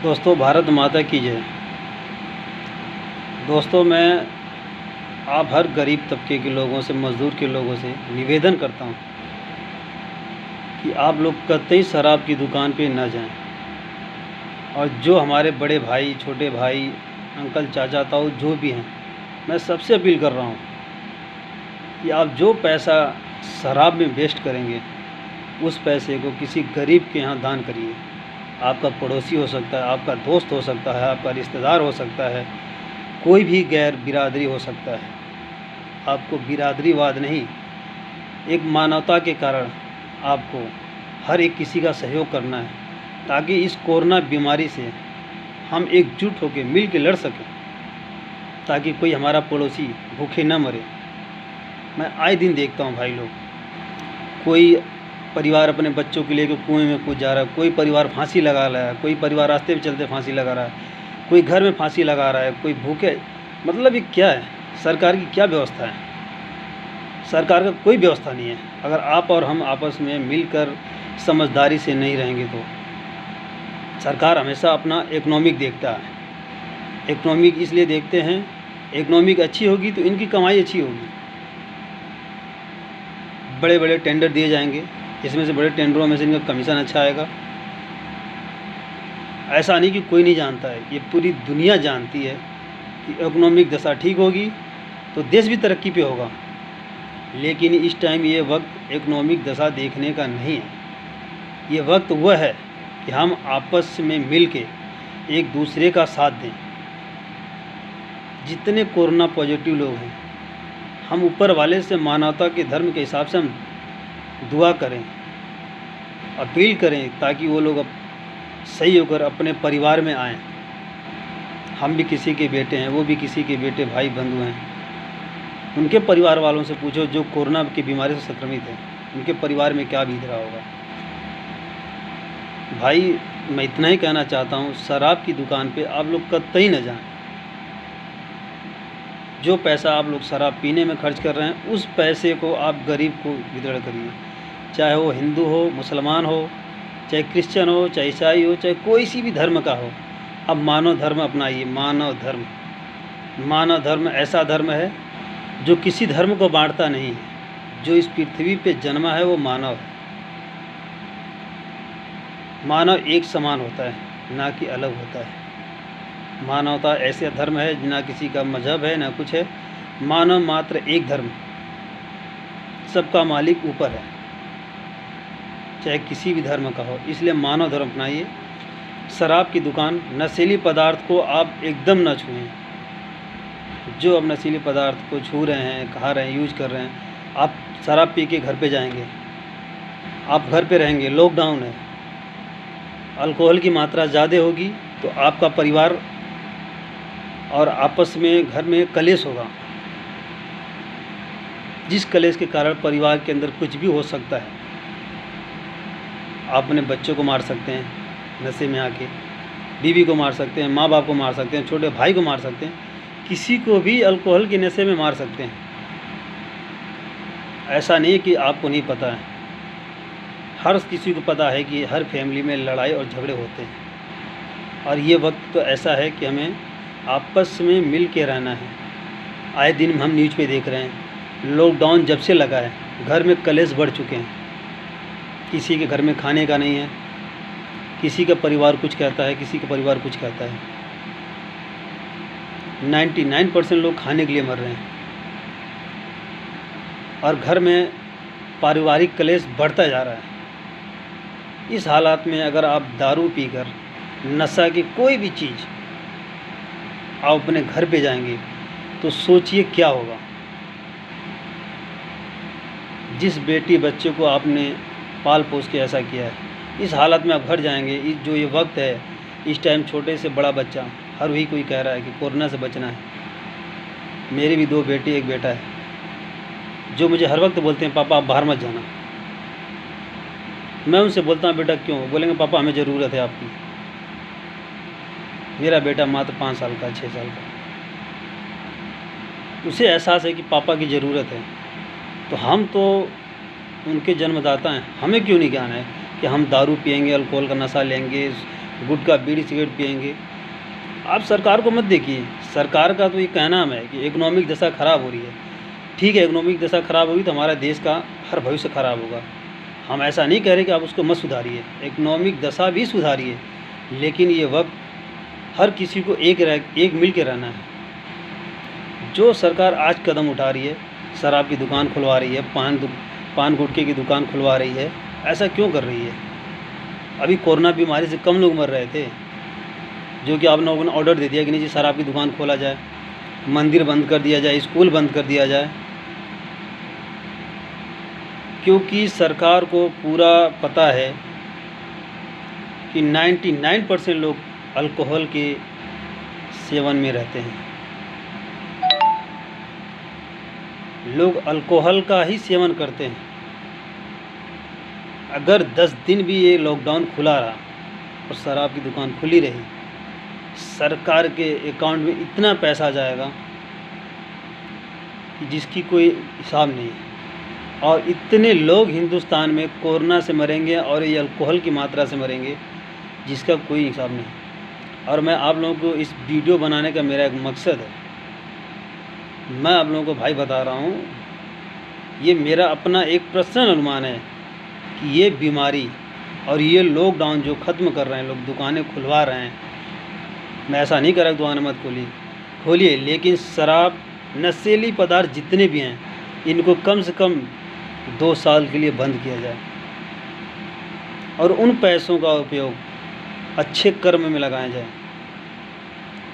दोस्तों, भारत माता की जय। दोस्तों, मैं आप हर गरीब तबके के लोगों से, मज़दूर के लोगों से निवेदन करता हूँ कि आप लोग कतई शराब की दुकान पे ना जाएं। और जो हमारे बड़े भाई, छोटे भाई, अंकल, चाचा, ताऊ जो भी हैं, मैं सबसे अपील कर रहा हूँ कि आप जो पैसा शराब में वेस्ट करेंगे, उस पैसे को किसी गरीब के यहाँ दान करिए। आपका पड़ोसी हो सकता है, आपका दोस्त हो सकता है, आपका रिश्तेदार हो सकता है, कोई भी गैर बिरादरी हो सकता है। आपको बिरादरीवाद नहीं, एक मानवता के कारण आपको हर एक किसी का सहयोग करना है, ताकि इस कोरोना बीमारी से हम एकजुट होकर मिल के लड़ सकें, ताकि कोई हमारा पड़ोसी भूखे न मरे। मैं आए दिन देखता हूँ भाई लोग, कोई परिवार अपने बच्चों को लेकर कुएं में कूद जा रहा है, कोई परिवार फांसी लगा रहा है, कोई परिवार रास्ते पे चलते फांसी लगा रहा है, कोई घर में फांसी लगा रहा है, कोई भूखे। मतलब ये क्या है? सरकार की क्या व्यवस्था है? सरकार का कोई व्यवस्था नहीं है। अगर आप और हम आपस में मिलकर समझदारी से नहीं रहेंगे तो सरकार हमेशा अपना इकोनॉमिक देखता है। इकोनॉमिक इसलिए देखते हैं, इकोनॉमिक अच्छी होगी तो इनकी कमाई अच्छी होगी। बड़े बड़े टेंडर दिए जाएंगे, इसमें से बड़े टेंडरों में से इनका कमीशन अच्छा आएगा। ऐसा नहीं कि कोई नहीं जानता है, ये पूरी दुनिया जानती है कि इकोनॉमिक दशा ठीक होगी तो देश भी तरक्की पे होगा। लेकिन इस टाइम ये वक्त इकोनॉमिक दशा देखने का नहीं है। ये वक्त वह है कि हम आपस में मिल के एक दूसरे का साथ दें। जितने कोरोना पॉजिटिव लोग हैं, हम ऊपर वाले से मानवता के धर्म के हिसाब से हम दुआ करें, अपील करें, ताकि वो लोग सही होकर अपने परिवार में आएँ। हम भी किसी के बेटे हैं, वो भी किसी के बेटे, भाई बंधु हैं। उनके परिवार वालों से पूछो जो कोरोना की बीमारी से संक्रमित हैं, उनके परिवार में क्या बीत रहा होगा। भाई, मैं इतना ही कहना चाहता हूँ, शराब की दुकान पे आप लोग कतई न जाएं। जो पैसा आप लोग शराब पीने में खर्च कर रहे हैं, उस पैसे को आप गरीब को वितरण करिए। चाहे वो हिंदू हो, मुसलमान हो, चाहे क्रिश्चियन हो, चाहे ईसाई हो, चाहे कोई सी भी धर्म का हो। अब मानव धर्म अपनाइए। मानव धर्म ऐसा धर्म है जो किसी धर्म को बांटता नहीं है। जो इस पृथ्वी पे जन्मा है वो मानव है। मानव एक समान होता है, ना कि अलग होता है। मानवता ऐसे धर्म है, ना किसी का मजहब है, ना कुछ है। मानव मात्र एक धर्म, सबका मालिक ऊपर है, चाहे किसी भी धर्म का हो। इसलिए मानव धर्म अपनाइए। शराब की दुकान, नशीली पदार्थ को आप एकदम ना छुएं। जो अब नशीले पदार्थ को छू रहे हैं, खा रहे हैं, यूज कर रहे हैं, आप शराब पी के घर पे जाएंगे, आप घर पे रहेंगे, लॉकडाउन है, अल्कोहल की मात्रा ज़्यादा होगी तो आपका परिवार और आपस में घर में कलेश होगा, जिस कलेश के कारण परिवार के अंदर कुछ भी हो सकता है। आप अपने बच्चों को मार सकते हैं नशे में आके, बीवी को मार सकते हैं, माँ बाप को मार सकते हैं, छोटे भाई को मार सकते हैं, किसी को भी अल्कोहल के नशे में मार सकते हैं। ऐसा नहीं कि आपको नहीं पता है, हर किसी को पता है कि हर फैमिली में लड़ाई और झगड़े होते हैं। और ये वक्त तो ऐसा है कि हमें आपस में मिल के रहना है। आए दिन हम न्यूज़ पे देख रहे हैं, लॉकडाउन जब से लगा है, घर में कलेश बढ़ चुके हैं। किसी के घर में खाने का नहीं है, किसी का परिवार कुछ कहता है, किसी का परिवार कुछ कहता है। 99% लोग खाने के लिए मर रहे हैं और घर में पारिवारिक कलेश बढ़ता जा रहा है। इस हालात में अगर आप दारू पीकर, नशा की कोई भी चीज़ आप अपने घर पे जाएंगे तो सोचिए क्या होगा। जिस बेटी बच्चे को आपने पाल पोस के ऐसा किया है, इस हालत में आप घर जाएंगे। इस जो ये वक्त है, इस टाइम छोटे से बड़ा बच्चा हर वही कोई कह रहा है कि कोरोना से बचना है। मेरी भी 2 बेटी, 1 बेटा है, जो मुझे हर वक्त बोलते हैं पापा आप बाहर मत जाना। मैं उनसे बोलता हूँ बेटा क्यों? बोलेंगे पापा हमें ज़रूरत है आपकी। मेरा बेटा मात्र 5 साल का, 6 साल का, उसे एहसास है कि पापा की ज़रूरत है। तो हम तो उनके जन्मदाता हैं, हमें क्यों नहीं ज्ञान है कि हम दारू पिएंगे, अल्कोहल का नशा लेंगे, गुटखा बीड़ी सिगरेट पिएंगे। आप सरकार को मत देखिए, सरकार का तो ये कहना है कि इकोनॉमिक दशा ख़राब हो रही है। ठीक है, इकोनॉमिक दशा ख़राब होगी तो हमारा देश का हर भविष्य ख़राब होगा। हम ऐसा नहीं कह रहे कि आप उसको मत सुधारिए, इकोनॉमिक दशा भी सुधारिए, लेकिन ये वक्त हर किसी को एक मिल के रहना है। जो सरकार आज कदम उठा रही है, शराब की दुकान खुलवा रही है, पान गुटखे की दुकान खुलवा रही है, ऐसा क्यों कर रही है? अभी कोरोना बीमारी से कम लोग मर रहे थे, जो कि आप लोगों ने ऑर्डर दे दिया कि नहीं जी शराब की दुकान खोला जाए, मंदिर बंद कर दिया जाए, स्कूल बंद कर दिया जाए, क्योंकि सरकार को पूरा पता है कि 99% लोग अल्कोहल के सेवन में रहते हैं। लोग अल्कोहल का ही सेवन करते हैं। अगर 10 दिन भी ये लॉकडाउन खुला रहा और शराब की दुकान खुली रही, सरकार के अकाउंट में इतना पैसा जाएगा कि जिसकी कोई हिसाब नहीं है। और इतने लोग हिंदुस्तान में कोरोना से मरेंगे और ये अल्कोहल की मात्रा से मरेंगे जिसका कोई हिसाब नहीं। और मैं आप लोगों को इस वीडियो बनाने का मेरा एक मकसद है, मैं आप लोगों को भाई बता रहा हूँ, ये मेरा अपना एक पर्सनल अनुमान है कि ये बीमारी और ये लॉकडाउन जो ख़त्म कर रहे हैं लोग, दुकानें खुलवा रहे हैं, मैं ऐसा नहीं कर रहा दुकानें मत खोलिए, लेकिन शराब नशीली पदार्थ जितने भी हैं इनको कम से कम 2 साल के लिए बंद किया जाए और उन पैसों का उपयोग अच्छे कर्म में लगाया जाए।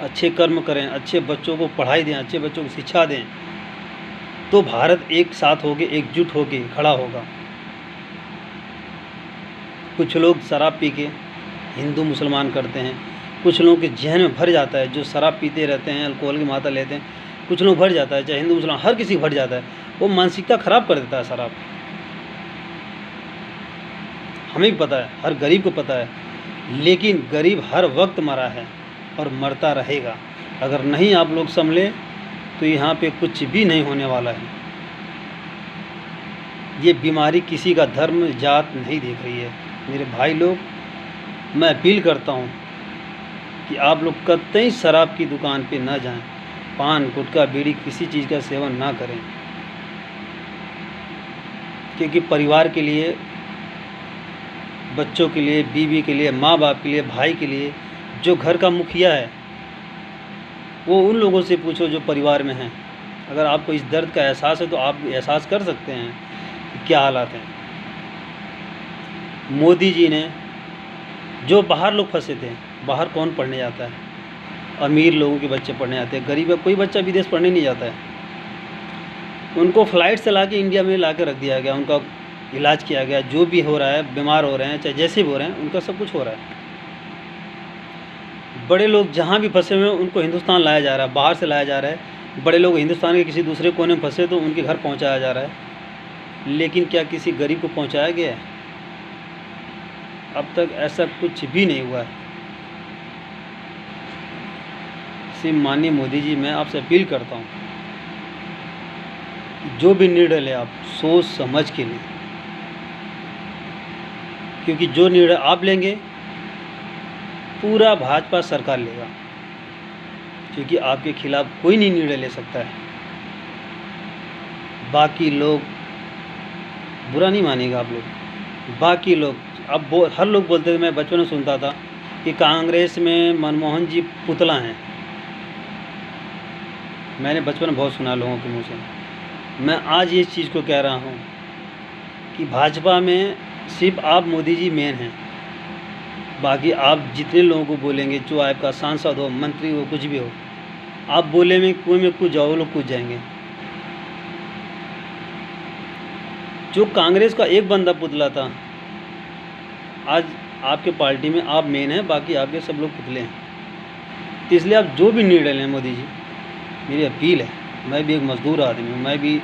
अच्छे कर्म करें, अच्छे बच्चों को पढ़ाई दें, अच्छे बच्चों को शिक्षा दें, तो भारत एक साथ होके एकजुट होके खड़ा होगा। कुछ लोग शराब पी के हिंदू मुसलमान करते हैं, कुछ लोगों के जहन में भर जाता है, जो शराब पीते रहते हैं, अल्कोहल की मात्रा लेते हैं, कुछ लोग भर जाता है, चाहे हिंदू मुसलमान, हर किसी को भर जाता है, वो मानसिकता ख़राब कर देता है शराब। हमें भी पता है, हर गरीब को पता है, लेकिन गरीब हर वक्त मरा है और मरता रहेगा। अगर नहीं आप लोग संभले तो यहाँ पे कुछ भी नहीं होने वाला है। ये बीमारी किसी का धर्म जात नहीं देख रही है। मेरे भाई लोग, मैं अपील करता हूँ कि आप लोग कतई शराब की दुकान पे ना जाएं, पान गुटखा बीड़ी किसी चीज़ का सेवन ना करें, क्योंकि परिवार के लिए, बच्चों के लिए, बीवी के लिए, माँ बाप के लिए, भाई के लिए, जो घर का मुखिया है वो उन लोगों से पूछो जो परिवार में हैं। अगर आपको इस दर्द का एहसास है तो आप एहसास कर सकते हैं कि क्या हालात हैं। मोदी जी ने, जो बाहर लोग फंसे थे, बाहर कौन पढ़ने जाता है? अमीर लोगों के बच्चे पढ़ने जाते हैं, गरीब कोई बच्चा विदेश पढ़ने नहीं जाता है। उनको फ़्लाइट से ला के इंडिया में ला के रख दिया गया, उनका इलाज किया गया। जो भी हो रहा है, बीमार हो रहे हैं, चाहे जैसे भी हो रहे हैं, उनका सब कुछ हो रहा है। बड़े लोग जहाँ भी फंसे हुए हैं उनको हिंदुस्तान लाया जा रहा है, बाहर से लाया जा रहा है। बड़े लोग हिंदुस्तान के किसी दूसरे कोने में फंसे तो उनके घर पहुँचाया जा रहा है, लेकिन क्या किसी गरीब को पहुँचाया गया है? अब तक ऐसा कुछ भी नहीं हुआ है। सिर्फ माननीय मोदी जी, मैं आपसे अपील करता हूँ, जो भी निर्णय ले आप सोच समझ के लिए, क्योंकि जो निर्णय आप लेंगे पूरा भाजपा सरकार लेगा, क्योंकि आपके खिलाफ कोई नहीं निर्णय ले सकता है। बाकी लोग बुरा नहीं मानेगा आप लोग, बाकी लोग अब हर लोग बोलते थे, मैं बचपन में सुनता था कि कांग्रेस में मनमोहन जी पुतला हैं। मैंने बचपन में बहुत सुना लोगों के मुँह से। मैं आज ये चीज़ को कह रहा हूँ कि भाजपा में सिर्फ आप मोदी जी मेन हैं, बाकी आप जितने लोगों को बोलेंगे, जो आपका सांसद हो, मंत्री हो, कुछ भी हो, आप बोले में कुएं में कूद जाओ, वो लोग कूद जाएंगे। जो कांग्रेस का एक बंदा पुतला था, आज आपके पार्टी में आप मेन हैं, बाकी आपके सब लोग पुतले हैं। तो इसलिए आप जो भी निर्णय लें मोदी जी, मेरी अपील है, मैं भी एक मज़दूर आदमी हूँ, मैं भी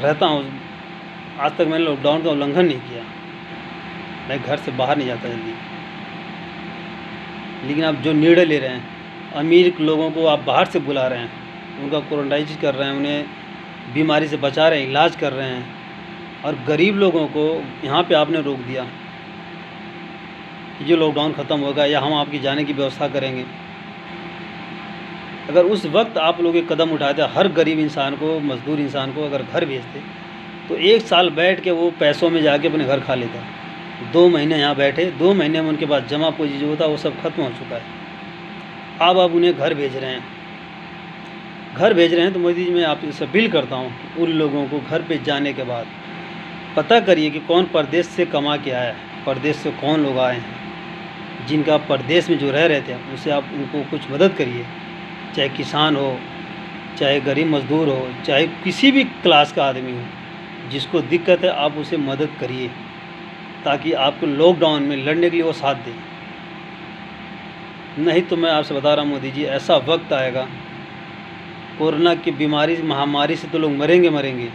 रहता हूँ, आज तक मैंने लॉकडाउन का उल्लंघन नहीं किया, मैं घर से बाहर नहीं जाता जल्दी, लेकिन आप जो निर्णय ले रहे हैं, अमीर लोगों को आप बाहर से बुला रहे हैं, उनका क्वारंटाइन कर रहे हैं, उन्हें बीमारी से बचा रहे हैं, इलाज कर रहे हैं, और गरीब लोगों को यहाँ पे आपने रोक दिया। ये लॉकडाउन ख़त्म होगा या हम आपकी जाने की व्यवस्था करेंगे। अगर उस वक्त आप लोग एक कदम उठाते, हर गरीब इंसान को, मज़दूर इंसान को अगर घर भेजते, तो 1 साल बैठ के वो पैसों में जाके अपने घर खा लेता। 2 महीने यहाँ बैठे, 2 महीने में उनके पास जमा पूंजी जो होता वो सब खत्म हो चुका है। अब आप उन्हें घर भेज रहे हैं। घर भेज रहे हैं तो मोदी जी, मैं आपसे अपील करता हूँ कि उन लोगों को घर पे जाने के बाद पता करिए कि कौन परदेश से कमा के आया है, परदेश से कौन लोग आए हैं, जिनका परदेश में जो रह रहे थे उनसे आप उनको कुछ मदद करिए। चाहे किसान हो, चाहे गरीब मज़दूर हो, चाहे किसी भी क्लास का आदमी हो, जिसको दिक्कत है आप उसे मदद करिए, ताकि आपको लॉकडाउन में लड़ने के लिए वो साथ दें। नहीं तो मैं आपसे बता रहा हूँ मोदी जी, ऐसा वक्त आएगा, कोरोना की बीमारी महामारी से तो लोग मरेंगे मरेंगे,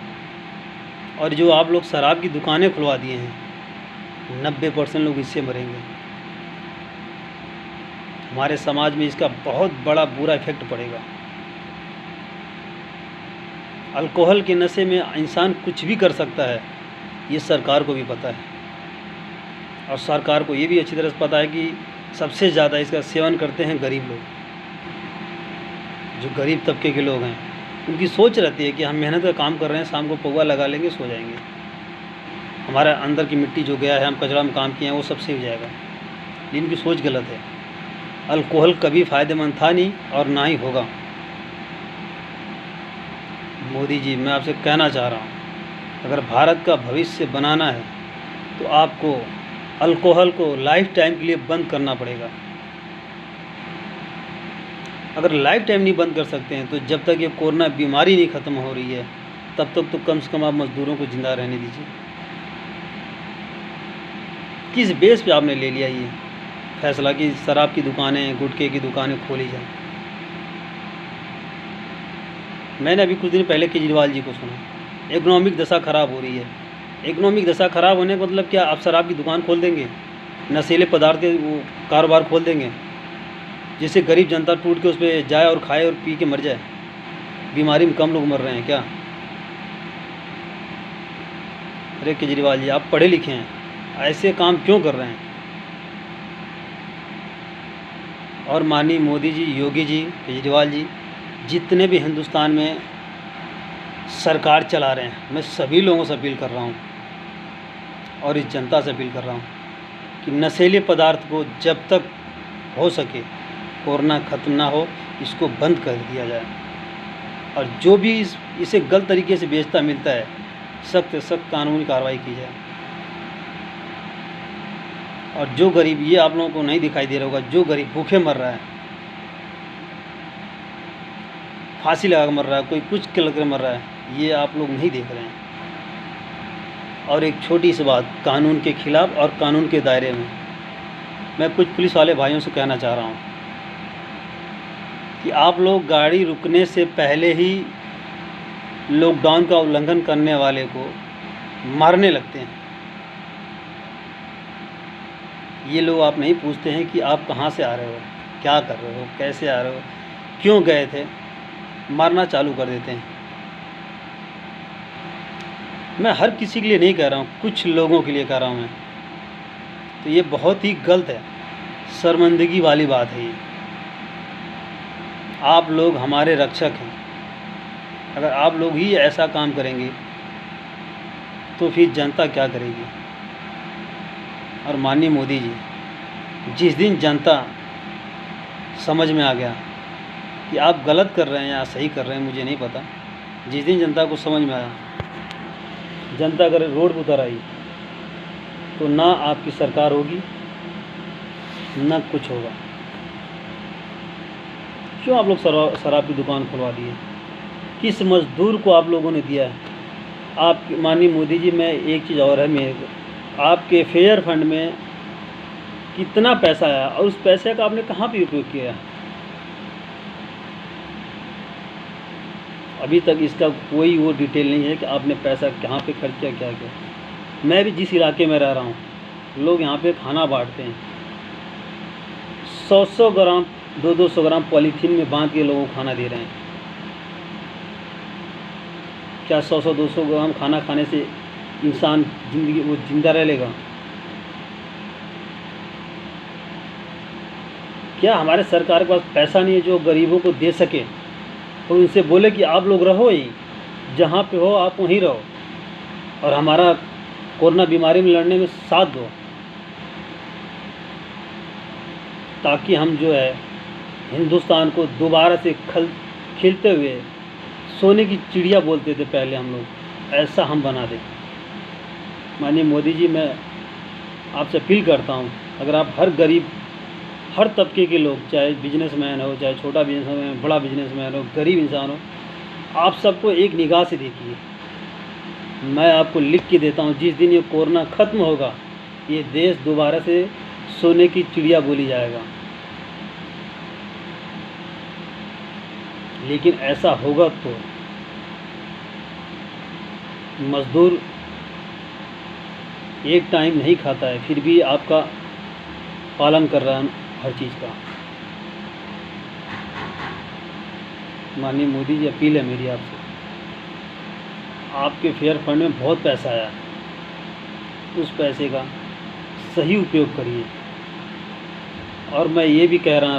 और जो आप लोग शराब की दुकानें खुलवा दिए हैं 90% लोग इससे मरेंगे। हमारे समाज में इसका बहुत बड़ा बुरा इफेक्ट पड़ेगा। अल्कोहल के नशे में इंसान कुछ भी कर सकता है, ये सरकार को भी पता है, और सरकार को ये भी अच्छी तरह से पता है कि सबसे ज़्यादा इसका सेवन करते हैं गरीब लोग। जो गरीब तबके के लोग हैं, उनकी सोच रहती है कि हम मेहनत का काम कर रहे हैं, शाम को पौवा लगा लेंगे, सो जाएंगे, हमारा अंदर की मिट्टी जो गया है, हम कचरा में काम किए हैं वो सब सही हो जाएगा। इनकी सोच गलत है। अल्कोहल कभी फ़ायदेमंद था नहीं और ना ही होगा। मोदी जी, मैं आपसे कहना चाह रहा हूँ, अगर भारत का भविष्य बनाना है तो आपको अल्कोहल को लाइफ टाइम के लिए बंद करना पड़ेगा। अगर लाइफ टाइम नहीं बंद कर सकते हैं तो जब तक ये कोरोना बीमारी नहीं ख़त्म हो रही है तब तक तो कम से कम आप मज़दूरों को ज़िंदा रहने दीजिए। किस बेस पे आपने ले लिया ये फैसला कि शराब की दुकानें, गुटखे की दुकानें खोली जाएं? मैंने अभी कुछ दिन पहले केजरीवाल जी को सुना, इकोनॉमिक दशा ख़राब हो रही है। इकोनॉमिक दशा ख़राब होने का मतलब क्या? आप शराब की दुकान खोल देंगे, नशीले पदार्थ के वो कारोबार खोल देंगे, जिससे गरीब जनता टूट के उस पर जाए और खाए और पी के मर जाए? बीमारी में कम लोग मर रहे हैं क्या? अरे केजरीवाल जी, आप पढ़े लिखे हैं, ऐसे काम क्यों कर रहे हैं? और माननीय मोदी जी, योगी जी, केजरीवाल जी, जितने भी हिंदुस्तान में सरकार चला रहे हैं, मैं सभी लोगों से अपील कर रहा हूँ और इस जनता से अपील कर रहा हूँ कि नशीले पदार्थ को जब तक हो सके, कोरोना ख़त्म ना हो, इसको बंद कर दिया जाए, और जो भी इसे गलत तरीके से बेचता मिलता है, सख्त से सख्त कानूनी कार्रवाई की जाए। और जो गरीब, ये आप लोगों को नहीं दिखाई दे रहा होगा, जो गरीब भूखे मर रहा है, फांसी लगा कर मर रहा है, कोई कुछ कर मर रहा है, ये आप लोग नहीं देख रहे हैं। और एक छोटी सी बात, कानून के खिलाफ़ और कानून के दायरे में मैं कुछ पुलिस वाले भाइयों से कहना चाह रहा हूँ कि आप लोग गाड़ी रुकने से पहले ही लॉकडाउन का उल्लंघन करने वाले को मारने लगते हैं। ये लोग आप नहीं पूछते हैं कि आप कहाँ से आ रहे हो, क्या कर रहे हो, कैसे आ रहे हो, क्यों गए थे, मारना चालू कर देते हैं। मैं हर किसी के लिए नहीं कह रहा हूँ, कुछ लोगों के लिए कह रहा हूँ मैं। तो ये बहुत ही गलत है, शर्मिंदगी वाली बात है ये। आप लोग हमारे रक्षक हैं, अगर आप लोग ही ऐसा काम करेंगे तो फिर जनता क्या करेगी? और माननीय मोदी जी, जिस दिन जनता समझ में आ गया कि आप गलत कर रहे हैं या सही कर रहे हैं, मुझे नहीं पता, जिस दिन जनता को समझ में आया, जनता अगर रोड पर उतर आई तो ना आपकी सरकार होगी, ना कुछ होगा। क्यों आप लोग शराब की दुकान खुलवा दिए? किस मज़दूर को आप लोगों ने दिया है? आप माननीय मोदी जी, मैं एक चीज़ और है मेरे को, आपके फेयर फंड में कितना पैसा आया और उस पैसे का आपने कहाँ पे उपयोग किया? अभी तक इसका कोई वो डिटेल नहीं है कि आपने पैसा कहाँ पे खर्च किया, क्या किया। मैं भी जिस इलाके में रह रहा हूँ, लोग यहाँ पे खाना बांटते हैं, 100-100 ग्राम 200-200 ग्राम पॉलीथीन में बांध के लोगों को खाना दे रहे हैं। क्या 100-200 ग्राम खाना खाने से इंसान जिंदा रह लेगा? क्या हमारे सरकार के पास पैसा नहीं है जो गरीबों को दे सके? और उनसे बोले कि आप लोग रहो ही, जहाँ पे हो आप वहीं रहो और हमारा कोरोना बीमारी में लड़ने में साथ दो, ताकि हम जो है हिंदुस्तान को दोबारा से खिलते हुए सोने की चिड़िया बोलते थे पहले हम लोग, ऐसा हम बना दें। माननीय मोदी जी, मैं आपसे अपील करता हूँ, अगर आप हर गरीब, हर तबके के लोग, चाहे बिजनेसमैन हो, चाहे छोटा बिजनेसमैन, बड़ा बिजनेसमैन हो, गरीब इंसान हो, आप सबको एक निगाह से देखिए। मैं आपको लिख के देता हूँ, जिस दिन ये कोरोना ख़त्म होगा, ये देश दोबारा से सोने की चिड़िया बोली जाएगा। लेकिन ऐसा होगा तो मज़दूर एक टाइम नहीं खाता है, फिर भी आपका पालन कर रहा है हर चीज़ का। माननीय मोदी जी, अपील है मेरी आपसे, आपके फेयर फंड में बहुत पैसा आया, उस पैसे का सही उपयोग करिए। और मैं ये भी कह रहा